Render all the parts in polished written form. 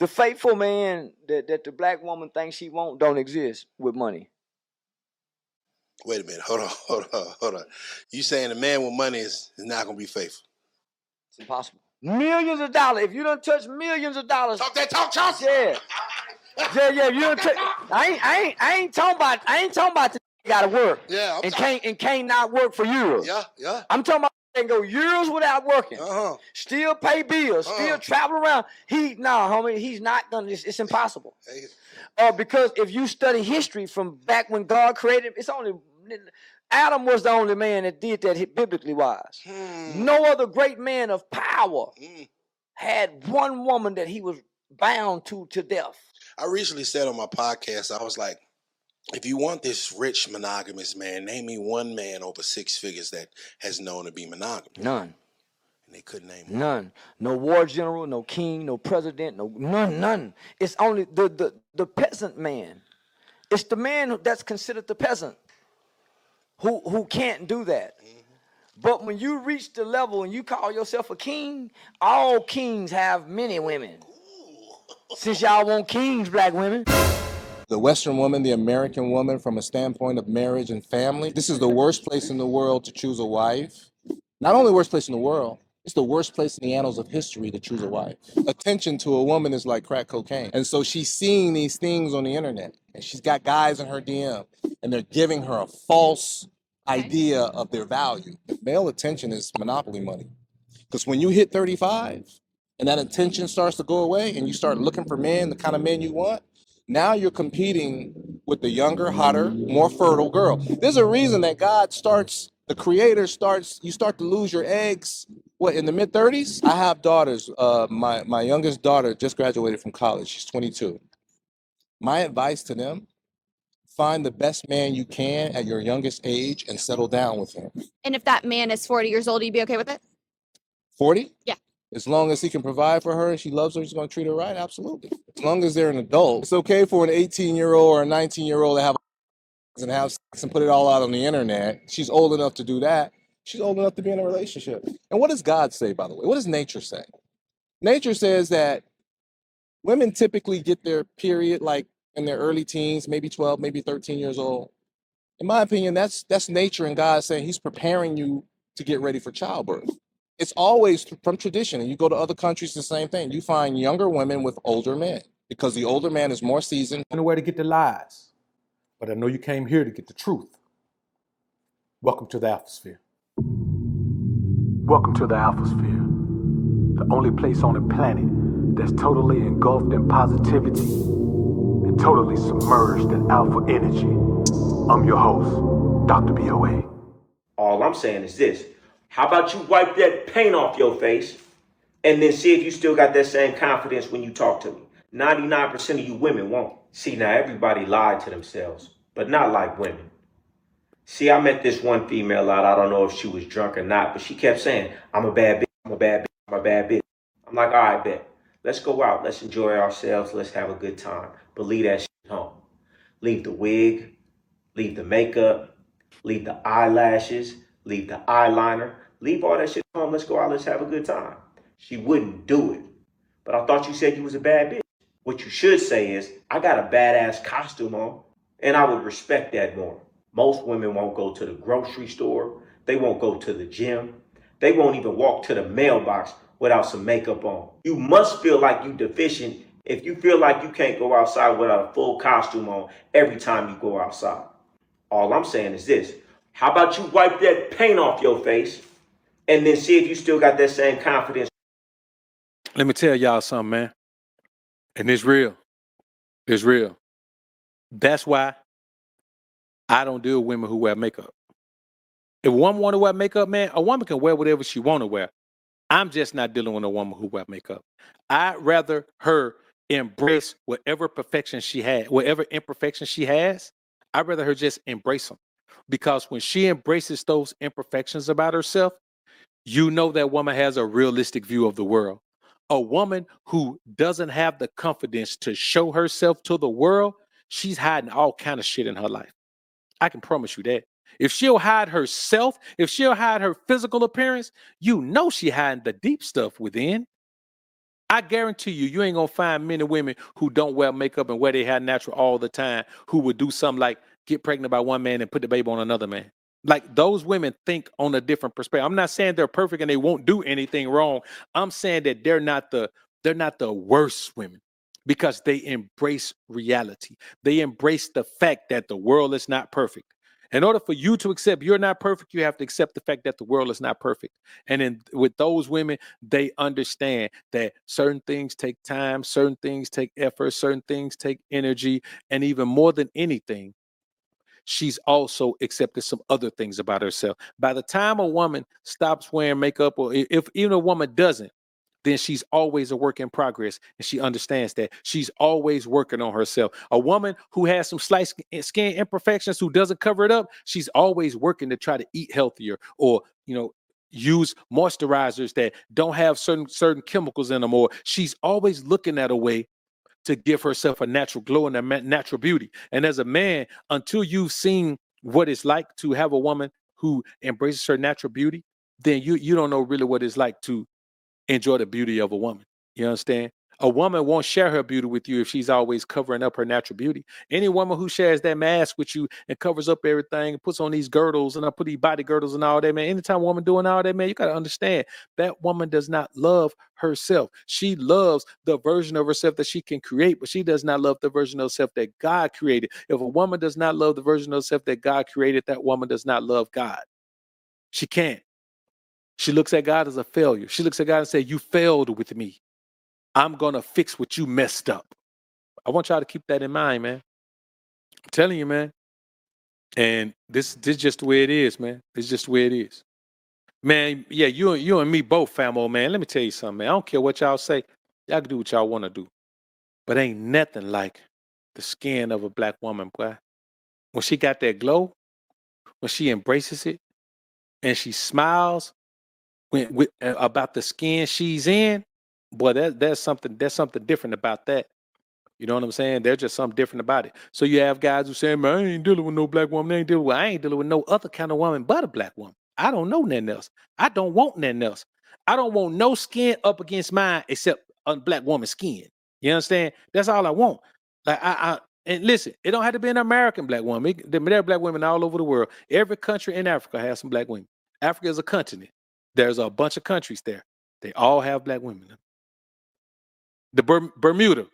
The faithful man that the black woman thinks she won't don't exist with money. Wait a minute. Hold on. You saying a man with money is not going to be faithful? It's impossible. Millions of dollars. If you don't touch millions of dollars. Talk that talk, Charleston. Yeah. Yeah. You don't touch. I ain't talking about the gotta work. Yeah. Can't not work for years. Yeah. I'm talking about and go years without working. Still pay bills. Still travel around. Homie, he's not gonna. It's impossible. Because if you study history from back when God created, it's only Adam was the only man that did that biblically wise. No other great man of power had one woman that he was bound to death. I recently said on my podcast, I was like, if you want this rich monogamous man, name me one man over 6 figures that has known to be monogamous. None. And they couldn't name none. No war general, no king, no president, none. It's only the peasant man. It's the man that's considered the peasant who can't do that. But when you reach the level and you call yourself a king, all kings have many women. Since y'all want kings, black women. The Western woman, the American woman, from a standpoint of marriage and family, this is the worst place in the world to choose a wife. Not only the worst place in the world, it's the worst place in the annals of history to choose a wife. Attention to a woman is like crack cocaine. And so she's seeing these things on the internet, and she's got guys in her DM, and they're giving her a false idea of their value. Male attention is monopoly money. Because when you hit 35 and that attention starts to go away and you start looking for men, the kind of men you want, now you're competing with the younger, hotter, more fertile girl. There's a reason that the creator starts, you start to lose your eggs, in the mid-30s? I have daughters. My youngest daughter just graduated from college. She's 22. My advice to them, find the best man you can at your youngest age and settle down with him. And if that man is 40 years old, you'd be okay with it? 40? Yeah. As long as he can provide for her and she loves her, he's going to treat her right, absolutely. As long as they're an adult. It's okay for an 18-year-old or a 19-year-old to have sex and put it all out on the internet. She's old enough to do that. She's old enough to be in a relationship. And what does God say, by the way? What does nature say? Nature says that women typically get their period like in their early teens, maybe 12, maybe 13 years old. In my opinion, that's nature and God saying he's preparing you to get ready for childbirth. It's always from tradition, and you go to other countries, the same thing. You find younger women with older men because the older man is more seasoned. Nowhere to get the lies, but I know you came here to get the truth. Welcome to the Alphasphere. Welcome to the Alphasphere, the only place on the planet that's totally engulfed in positivity and totally submerged in alpha energy. I'm your host, Dr. BOA. All I'm saying is this. How about you wipe that paint off your face and then see if you still got that same confidence when you talk to me? 99% of you women won't. See, now everybody lied to themselves, but not like women. See, I met this one female out. I don't know if she was drunk or not, but she kept saying, I'm a bad bitch, I'm a bad bitch, I'm a bad bitch. I'm like, all right, bet. Let's go out. Let's enjoy ourselves. Let's have a good time. But leave that shit home. Leave the wig, leave the makeup, leave the eyelashes, leave the eyeliner. Leave all that shit home. Let's go out. Let's have a good time. She wouldn't do it. But I thought you said you was a bad bitch. What you should say is, I got a badass costume on, and I would respect that more. Most women won't go to the grocery store. They won't go to the gym. They won't even walk to the mailbox without some makeup on. You must feel like you deficient if you feel like you can't go outside without a full costume on every time you go outside. All I'm saying is this. How about you wipe that paint off your face and then see if you still got that same confidence? Let me tell y'all something, man. And it's real. It's real. That's why I don't deal with women who wear makeup. If a woman want to wear makeup, man, a woman can wear whatever she want to wear. I'm just not dealing with a woman who wear makeup. I'd rather her embrace whatever perfection she had, whatever imperfection she has. I'd rather her just embrace them. Because when she embraces those imperfections about herself, you know that woman has a realistic view of the world. A woman who doesn't have the confidence to show herself to the world, she's hiding all kind of shit in her life. I can promise you that. If she'll hide herself, if she'll hide her physical appearance, you know she hiding the deep stuff within. I guarantee you ain't gonna find many women who don't wear makeup and wear their hair natural all the time who would do something like get pregnant by one man and put the baby on another man. Like those women think on a different perspective. I'm not saying they're perfect and they won't do anything wrong. I'm saying that they're not the worst women because they embrace reality. They embrace the fact that the world is not perfect. In order for you to accept you're not perfect, you have to accept the fact that the world is not perfect. And then with those women, they understand that certain things take time, certain things take effort, certain things take energy, and even more than anything, she's also accepted some other things about herself. By the time a woman stops wearing makeup, or if even a woman doesn't, then she's always a work in progress. And she understands that she's always working on herself. A woman who has some slight skin imperfections, who doesn't cover it up, she's always working to try to eat healthier or, use moisturizers that don't have certain chemicals in them, or she's always looking at a way to give herself a natural glow and a natural beauty. And as a man, until you've seen what it's like to have a woman who embraces her natural beauty, then you don't know really what it's like to enjoy the beauty of a woman. You understand? A woman won't share her beauty with you if she's always covering up her natural beauty. Any woman who shares that mask with you and covers up everything and puts on these girdles and I put these body girdles and all that, man. Anytime a woman doing all that, man, you got to understand that woman does not love herself. She loves the version of herself that she can create, but she does not love the version of herself that God created. If a woman does not love the version of herself that God created, that woman does not love God. She can't. She looks at God as a failure. She looks at God and says, you failed with me. I'm going to fix what you messed up. I want y'all to keep that in mind, man. I'm telling you, man. And this is just the way it is, man. It's just the way it is. Man, yeah, you and me both, famo, man. Let me tell you something, man. I don't care what y'all say. Y'all can do what y'all want to do. But ain't nothing like the skin of a black woman, boy. When she got that glow, when she embraces it, and she smiles about the skin she's in, boy, there's something different about that. You know what I'm saying? There's just something different about it. So you have guys who say, man, I ain't dealing with no black woman. I ain't dealing with no other kind of woman but a black woman. I don't know nothing else. I don't want nothing else. I don't want no skin up against mine except a black woman's skin. You understand? That's all I want. Like and listen, it don't have to be an American black woman. There are black women all over the world. Every country in Africa has some black women. Africa is a continent. There's a bunch of countries there. They all have black women. The Bermuda,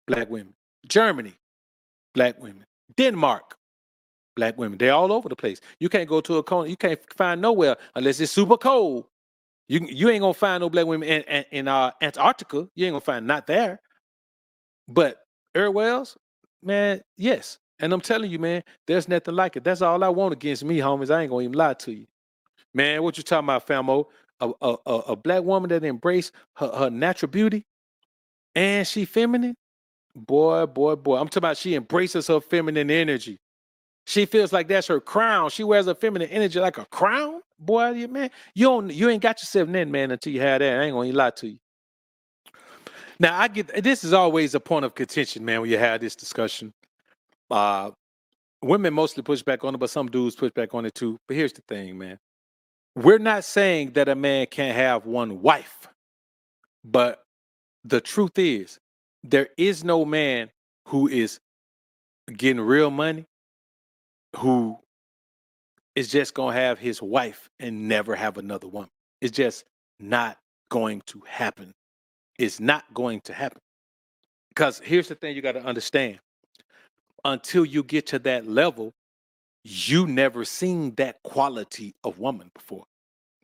black women. Germany, black women. Denmark, black women. They're all over the place. You can't go to a corner. You can't find nowhere unless it's super cold. You ain't gonna find no black women in Antarctica. You ain't gonna find not there. But everywhere else, man, yes. And I'm telling you, man, there's nothing like it. That's all I want against me, homies. I ain't gonna even lie to you. Man, what you talking about, famo? A black woman that embrace her natural beauty and she feminine? Boy. I'm talking about she embraces her feminine energy. She feels like that's her crown. She wears her feminine energy like a crown. Boy, man, you ain't got yourself in, man, until you have that. I ain't gonna lie to you. Now, I get this is always a point of contention, man, when you have this discussion. Women mostly push back on it, but some dudes push back on it too. But here's the thing, man. We're not saying that a man can't have one wife, but the truth is, there is no man who is getting real money who is just going to have his wife and never have another woman. It's just not going to happen. It's not going to happen. Because here's the thing you got to understand. Until you get to that level, you never seen that quality of woman before.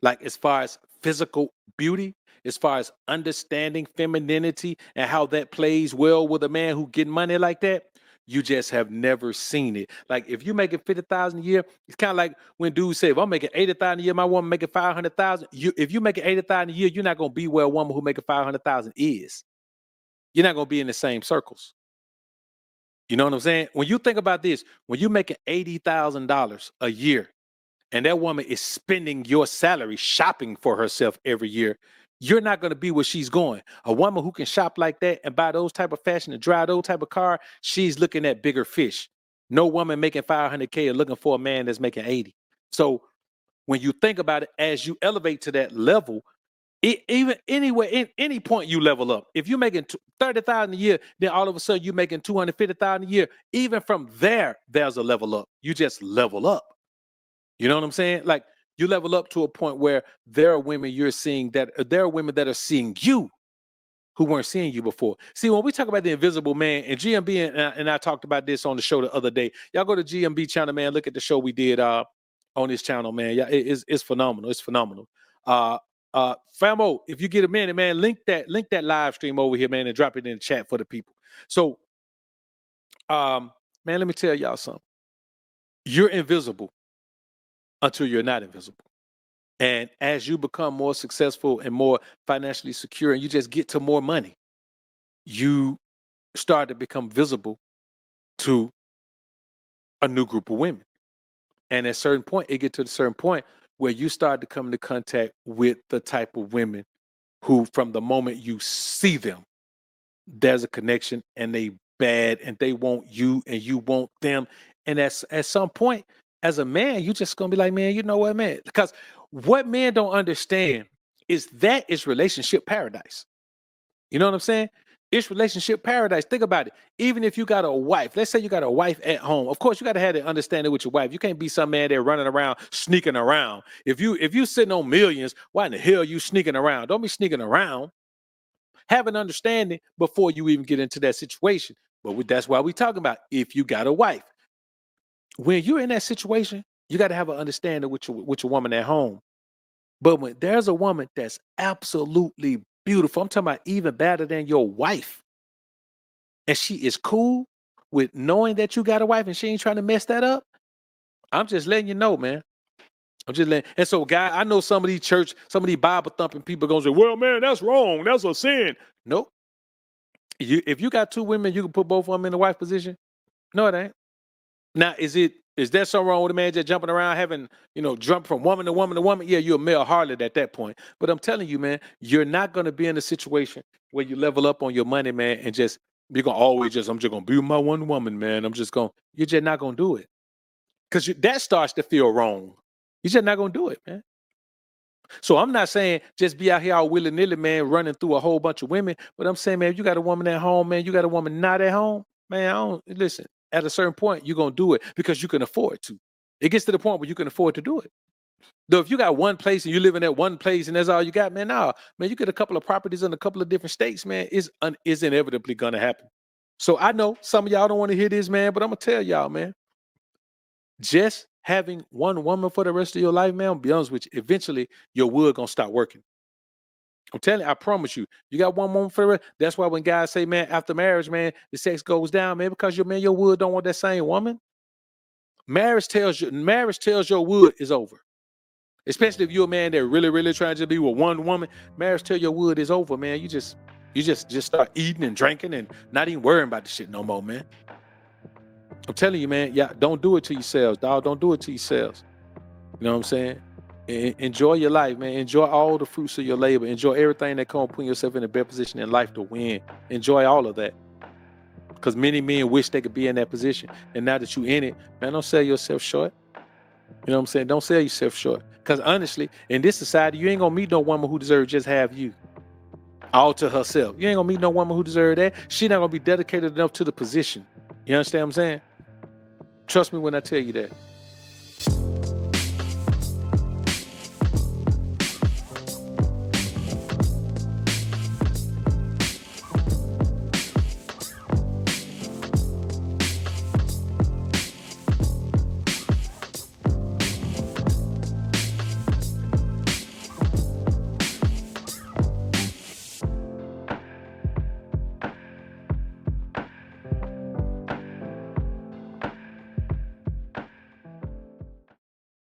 Like as far as physical beauty, as far as understanding femininity and how that plays well with a man who get money like that, you just have never seen it. Like if you making 50,000 a year, it's kind of like when dudes say, if I'm making 80,000 a year, my woman making 500,000. If you making 80,000 a year, you're not gonna be where a woman who making 500,000 is. You're not gonna be in the same circles. You know what I'm saying? When you think about this, when you're making $80,000 a year, and that woman is spending your salary shopping for herself every year, you're not going to be where she's going. A woman who can shop like that and buy those type of fashion and drive those type of car, she's looking at bigger fish. No woman making 500K is looking for a man that's making 80. So when you think about it, as you elevate to that level, Even anywhere, in any point you level up. If you're making 30,000 a year, then all of a sudden you're making 250,000 a year. Even from there, there's a level up. You just level up. You know what I'm saying? Like you level up to a point where there are women you're seeing there are women that are seeing you who weren't seeing you before. See, when we talk about the invisible man, and GMB and I talked about this on the show the other day. Y'all go to GMB channel, man. Look at the show we did on this channel, man. Yeah, it's phenomenal. It's phenomenal. Famo, if you get a minute, man, link that live stream over here, man, and drop it in the chat for the people. So, man, let me tell y'all something. You're invisible until you're not invisible. And as you become more successful and more financially secure, and you just get to more money, you start to become visible to a new group of women. And at a certain point, it gets to a certain point where you start to come into contact with the type of women who, from the moment you see them, there's a connection, and they bad, and they want you, and you want them. And at some point, as a man, you just gonna be like, man, you know what, man? Because what men don't understand is that it's relationship paradise. You know what I'm saying? It's relationship paradise. Think about it. Even if you got a wife, let's say you got a wife at home. Of course, you got to have that understanding with your wife. You can't be some man there running around, sneaking around. If you sitting on millions, why in the hell are you sneaking around? Don't be sneaking around. Have an understanding before you even get into that situation. But that's why we talking about if you got a wife. When you're in that situation, you got to have an understanding with your woman at home. But when there's a woman that's absolutely beautiful, I'm talking about even better than your wife, and she is cool with knowing that you got a wife and she ain't trying to mess that up, I'm just letting you know, man. I'm just letting. And so, guy, I know some of these Bible thumping people gonna say, well, man, that's wrong. That's a sin. Nope. If you got two women, you can put both of them in the wife position. No, it ain't. Now, is there something wrong with a man just jumping around, having, jump from woman to woman to woman? Yeah, you're a male harlot at that point. But I'm telling you, man, you're not going to be in a situation where you level up on your money, man, and you're going to always I'm just going to be with my one woman, man. You're just not going to do it. Because that starts to feel wrong. You're just not going to do it, man. So I'm not saying just be out here all willy-nilly, man, running through a whole bunch of women. But I'm saying, man, if you got a woman at home, man, you got a woman not at home, man, listen. At a certain point, you're going to do it because you can afford to. It gets to the point where you can afford to do it. Though if you got one place and you live in that one place and that's all you got, man, you get a couple of properties in a couple of different states, man, is inevitably going to happen. So I know some of y'all don't want to hear this, man, but I'm going to tell y'all, man, just having one woman for the rest of your life, man, I'll be honest with you, eventually your wood going to stop working. I'm telling you, I promise you, you got one woman for the rest. That's why when guys say, man, after marriage, man, the sex goes down, man, because your wood don't want that same woman. Marriage tells your wood is over. Especially if you're a man that really, really trying to be with one woman. Marriage tell your wood is over, man. You just start eating and drinking and not even worrying about the shit no more, man. I'm telling you, man, yeah, don't do it to yourselves, dog. Don't do it to yourselves. You know what I'm saying? Enjoy your life, man. Enjoy all the fruits of your labor. Enjoy everything that comes, putting yourself in a better position in life to win. Enjoy all of that. Because many men wish they could be in that position. And now that you're in it, man, don't sell yourself short. You know what I'm saying? Don't sell yourself short. Because honestly, in this society, you ain't going to meet no woman who deserves just have you. All to herself. You ain't going to meet no woman who deserves that. She not going to be dedicated enough to the position. You understand what I'm saying? Trust me when I tell you that.